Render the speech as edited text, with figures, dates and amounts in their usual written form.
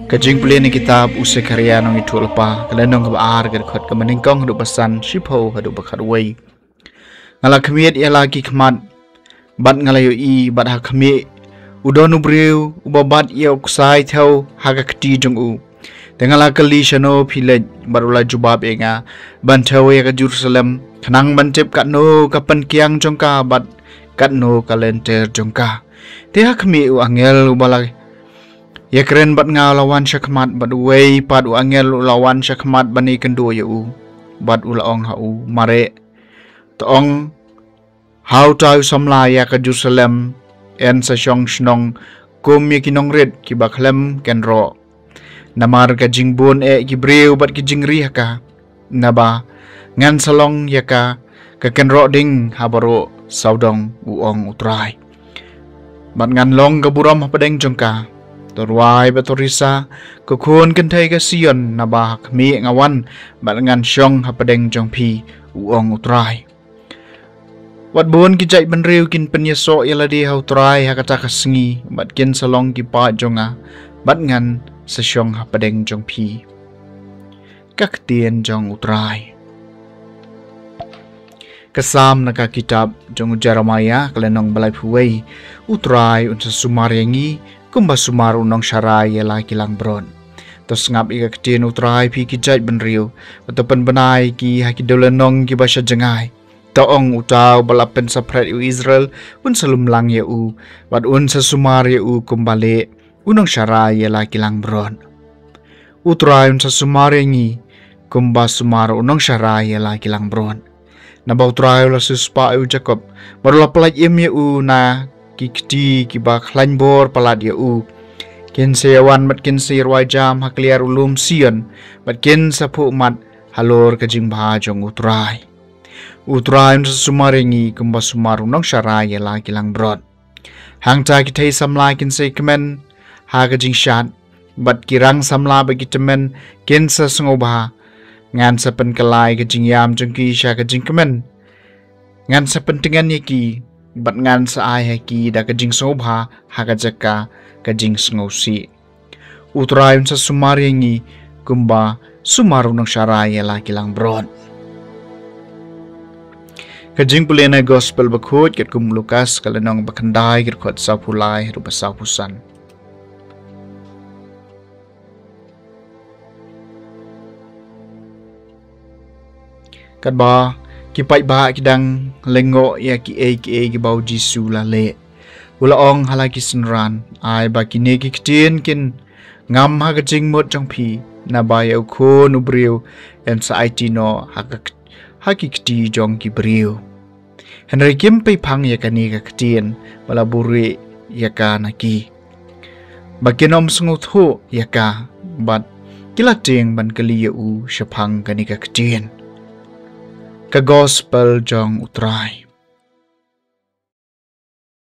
Kajing pulih ni kitab usai karya nong itu lepa kalenong kebaar gerkot kemeningkong hidup pesan shipho hidup bekat way ngala kemiat ia lagi kemat bat ngalayo i bat hak kemi udon ubriu ubabat ia uksai tau haga keti jong u tengala kali shano pilet barula jubab enga bantawe ke Jerusalem kenang bantip kat no kapan kiang jongka bat kat no kalenter jongka teh kemi u angel ubalai ya keren bat ngalawan syakmat bat way pat u angel lawan syakmat bani kendo ya u bat ulaong ha u mare tong how tau samla ya ke Jerusalem en sa syong shnong kum ya kinong red ki baklem kenro namar ka jingbon gibreu bat ki jingri ka naba ngan salong ya ka kenro ding habaro saudong uong utrai bat ngan long ka buram padeng jongka Torwai betorisa kukun kentai ke Sion nabah kami ngawan balangan syong hapadeng jong pi uong utrai. Wat bon kijai benriu kin penyeso yaladi ha utrai hakata kasengi bat kin salong ki pa jonga bat ngan sesyong hapadeng jong pi. Kaktien jong utrai. Kesam naka kitab jong Jeremiah kelenong balai puwei utrai unsa sumaryangi kumba sumaru nong syarai la kilang bron tos ngap ika ketien utrai pi kijait benriu ataupun benai ki haki dolenong ki basya jengai taong utau balapen sapret u Israel un salum lang ya u wat un sesumar ya u kumbale unong syarai la kilang bron utrai un sesumar ngi kumba sumaru unong syarai la kilang bron naba utrai la suspa u Jacob barulah pelaj im ya u na kikti kibak lanbor palat ya u kin seyawan mat kin sirwai jam hakliar ulum Sion mat kin sapu mat halor kajing bahajong utrai sumaringi kumba sumaru nong syarai la kilang brod hang ta kitai samla kin se kemen ha kajing shat bat kirang samla bagi temen kin sa sengoba ngan sa penkelai kajing yam jengki sya kajing kemen ngan sa pentingan yaki bat ngan sa ai haki da kajing sobha hakajaka kajing sngosi utrai sa sumaringi kumba sumaru nong syarai la kilang brod kajing pulena gospel bakut ket kum Lukas kalenong bakandai ket khot sapulai rupa sapusan kadba kipai ba kidang lengo ya ki bau Jisu la le ulaong halaki senran ai ba kine ki kitien kin ngam ha kajing mot jong pi na ba ya ko nu briu en sa itino ha ki kti jong ki briu henry kim pe phang ya kani ka kitien bala buri ya ka na ki ba kinom sungu tho ya ka bat kilating ban kali u shapang kani ka kitien ka gospel jong utrai